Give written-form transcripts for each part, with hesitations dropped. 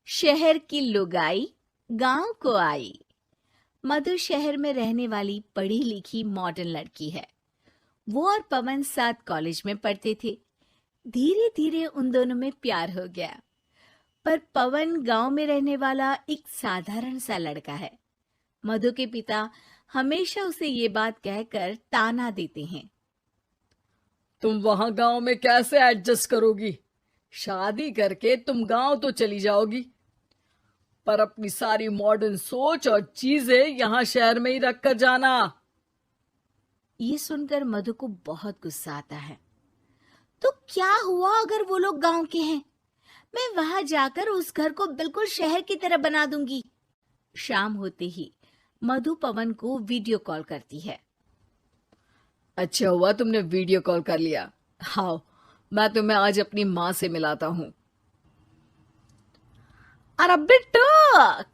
शहर की लुगाई गांव को आई। मधु शहर में रहने वाली पढ़ी लिखी मॉडर्न लड़की है। वो और पवन साथ कॉलेज में पढ़ते थे। धीरे धीरे उन दोनों में प्यार हो गया। पर पवन गांव में रहने वाला एक साधारण सा लड़का है। मधु के पिता हमेशा उसे ये बात कहकर ताना देते हैं, तुम वहां गांव में कैसे एडजस्ट करोगी? शादी करके तुम गांव तो चली जाओगी, पर अपनी सारी मॉडर्न सोच और चीजें यहाँ शहर में ही रख कर जाना। ये सुनकर मधु को बहुत गुस्सा आता है। तो क्या हुआ अगर वो लोग गांव के हैं? मैं वहां जाकर उस घर को बिल्कुल शहर की तरह बना दूंगी। शाम होते ही मधु पवन को वीडियो कॉल करती है। अच्छा हुआ तुमने वीडियो कॉल कर लिया। हाँ, मैं तुम्हें आज अपनी माँ से मिलाता हूँ। अरे बिट्टू,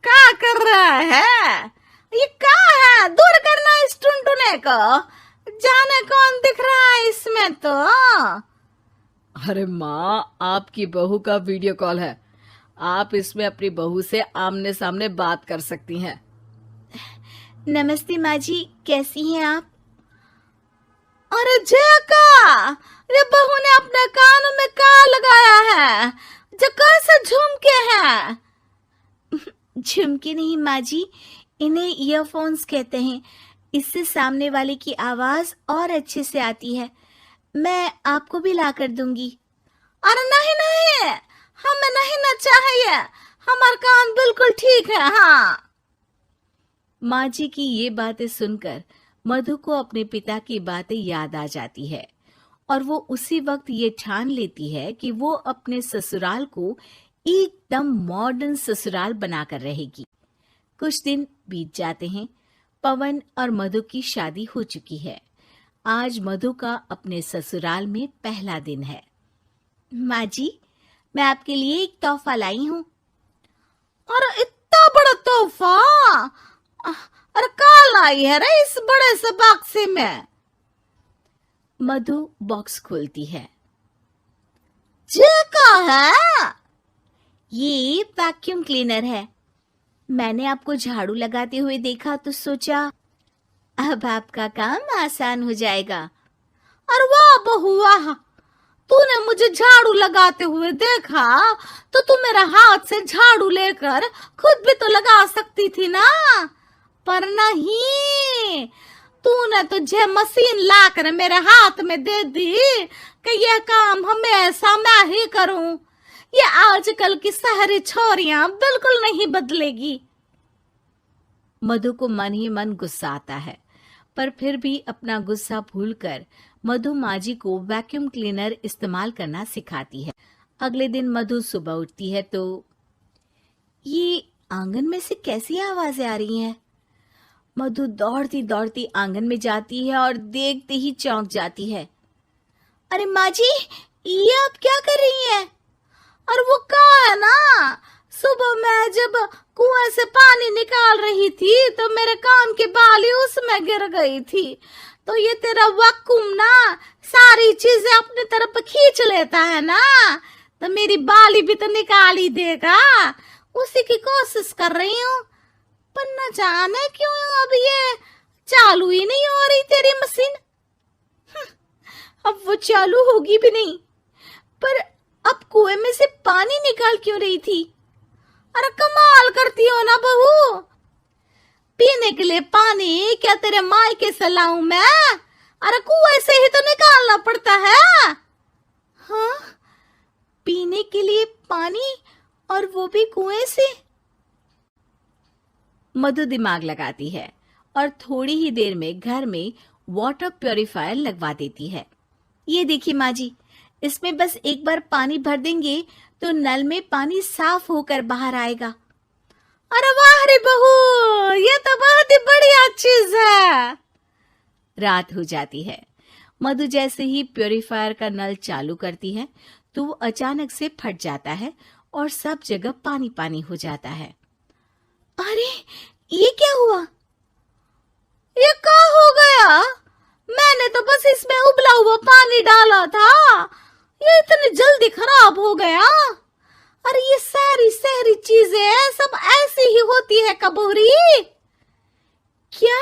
क्या कर रहा है? ये क्या है? दूर करना इस टुनटुने को। जाने कौन दिख रहा है इसमें तो। अरे माँ, आपकी बहू का वीडियो कॉल है। आप इसमें अपनी बहू से आमने सामने बात कर सकती हैं। नमस्ते माँ जी, कैसी हैं आप? अरे जका, ये बहू ने अपने कानों में क्या लगाया है? जो कैसे झुमके हैं? झुमके नहीं माँ जी, इन्हें ईयरफोन्स कहते हैं। इससे सामने वाले की आवाज और अच्छे से आती है। मैं आपको भी ला कर दूंगी। अरे नहीं नहीं, हमें नहीं ना चाहिए। हमारा कान बिल्कुल ठीक है। हाँ। माँ जी की ये बातें सुनकर मधु को अपने पिता की बातें याद आ जाती है और वो उसी वक्त ये ठान लेती है कि वो अपने ससुराल को एकदम मॉडर्न ससुराल बनाकर रहेगी। कुछ दिन बीत जाते हैं। पवन और मधु की शादी हो चुकी है। आज मधु का अपने ससुराल में पहला दिन है। माँ जी, मैं आपके लिए एक तोहफा लाई हूँ। अरे इतना बड़ा तोहफा! अरे क्या लाई है रे इस बड़े से बक्से में? मधु बॉक्स खोलती है। ये क्या है? ये वैक्यूम क्लीनर है। मैंने आपको झाड़ू लगाते हुए देखा तो सोचा अब आपका काम आसान हो जाएगा। अरे वाह बहू वाह, तूने मुझे झाड़ू लगाते हुए देखा तो तू मेरा हाथ से झाड़ू लेकर खुद भी तो लगा सकती थी ना। पर नहीं, तूने तुझे मशीन लाकर मेरे हाथ में दे दी कि यह काम हमेशा मैं ही करूं। ये आजकल की शहरी छोरियां बिल्कुल नहीं बदलेगी। मधु को मन ही मन गुस्सा आता है, पर फिर भी अपना गुस्सा भूलकर मधु माँ जी को वैक्यूम क्लीनर इस्तेमाल करना सिखाती है। अगले दिन मधु सुबह उठती है तो ये आंगन में से कैसी आवाजें आ रही हैं? मधु दौड़ती दौड़ती आंगन में जाती है और देखते ही चौंक जाती है। अरे माँ जी, ये आप क्या कर रही हैं? और वो क्या है ना, सुबह मैं जब कुएं से पानी निकाल रही थी तो मेरे कान की बाली उसमें गिर गई थी। तो ये तेरा वैक्यूम ना सारी चीजें अपनी तरफ खींच लेता है ना, तो मेरी बाली भी तो निकाल ही देगा। उसी की कोशिश कर रही हूँ, पर न जाने क्यों अब ये चालू ही नहीं हो रही तेरी मशीन। अब वो चालू होगी भी नहीं। पर अब कुएं में से पानी निकाल क्यों रही थी? अरे कमाल करती हो ना बहू। पीने के लिए पानी क्या तेरे मायके से लाऊं मैं? अरे कुएं से ही तो निकालना पड़ता है। हाँ, पीने के लिए पानी, और वो भी कुएं से। मधु दिमाग लगाती है और थोड़ी ही देर में घर में वाटर प्यूरिफायर लगवा देती है। ये देखिए माँ जी, इसमें बस एक बार पानी भर देंगे तो नल में पानी साफ होकर बाहर आएगा। अरे वाह रे बहू, ये तो बहुत ही बढ़िया चीज है। रात हो जाती है। मधु जैसे ही प्यूरिफायर का नल चालू करती है तो वो अचानक से फट जाता है और सब जगह पानी पानी हो जाता है। अरे ये क्या हुआ? ये क्या हो गया? मैंने तो बस इसमें उबला हुआ पानी डाला था, ये इतनी जल्दी खराब हो गया। अरे ये सारी शहरी चीज चीजें सब ऐसी ही होती है कबूरी। क्या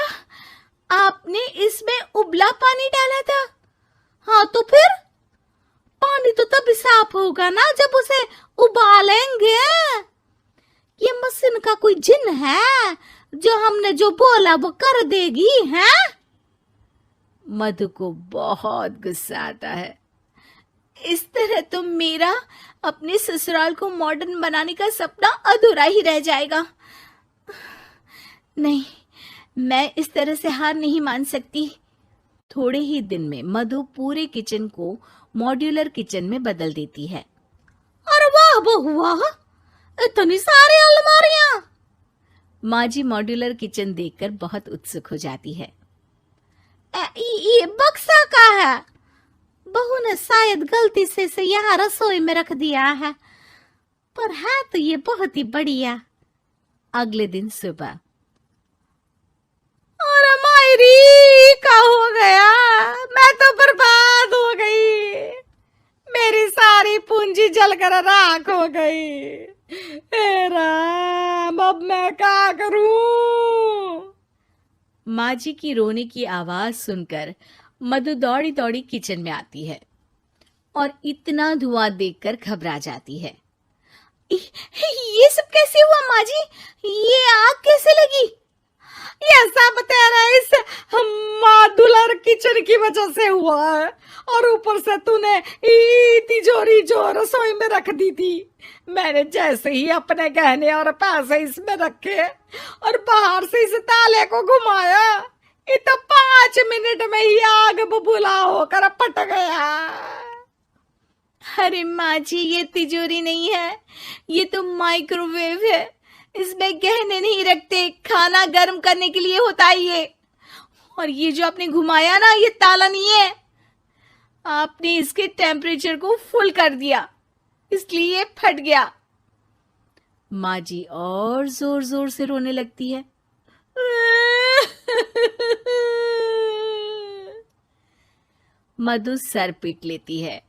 आपने इसमें उबला पानी डाला था? हाँ तो फिर पानी तो तभी साफ होगा ना जब उसे उबालेंगे। ये मशीन का कोई जिन है जो हमने जो बोला वो कर देगी है? मधु को बहुत गुस्सा आता है। इस तरह तो मेरा अपने ससुराल को मॉडर्न बनाने का सपना अधूरा ही रह जाएगा। नहीं, मैं इस तरह से हार नहीं मान सकती। थोड़े ही दिन में मधु पूरे किचन को मॉड्यूलर किचन में बदल देती है। अरे वाह बहुआ, इतनी सारी अलमारियां! माँ जी मॉड्यूलर किचन देखकर बहुत उत्सुक हो जाती है। ये बक्सा का है। बहू ने शायद गलती से इसे यहाँ रसोई में रख दिया है, पर है तो ये बहुत ही बढ़िया। अगले दिन सुबह। अरे मायरी, क्या हो गया? मैं तो बर्बाद हो गई। मेरी सारी पूंजी जलकर राख हो गई। हे राम, अब मैं क्या करूं? माँ जी की रोने की आवाज सुनकर मधु दौड़ी दौड़ी किचन में आती है और इतना धुआं देखकर घबरा जाती है। ये सब कैसे हुआ माँ जी? ये आग कैसे लगी? ये सब तेरा इस मॉड्यूलर किचन की वजह से हुआ है, और ऊपर से तूने तिजोरी जो रसोई में रख दी थी, मैंने जैसे ही अपने गहने और पैसे इसमें रखे और बाहर से इस ताले को घुमाया, ये तो 5 मिनट में ही आग बबूला होकर फट गया। अरे माँ जी, ये तिजोरी नहीं है, ये तो माइक्रोवेव है। इसमें गहने नहीं रखते, खाना गर्म करने के लिए होता है ये। और ये जो आपने घुमाया ना, ये ताला नहीं है, आपने इसके टेम्परेचर को फुल कर दिया, इसलिए ये फट गया। माँ जी और जोर जोर से रोने लगती है। मधु सर पीट लेती है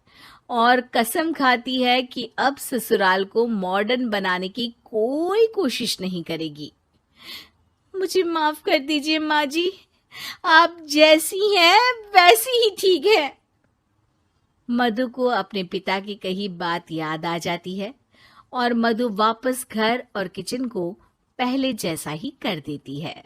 और कसम खाती है कि अब ससुराल को मॉडर्न बनाने की कोई कोशिश नहीं करेगी। मुझे माफ कर दीजिए माँ जी, आप जैसी हैं वैसी ही ठीक है। मधु को अपने पिता की कही बात याद आ जाती है और मधु वापस घर और किचन को पहले जैसा ही कर देती है।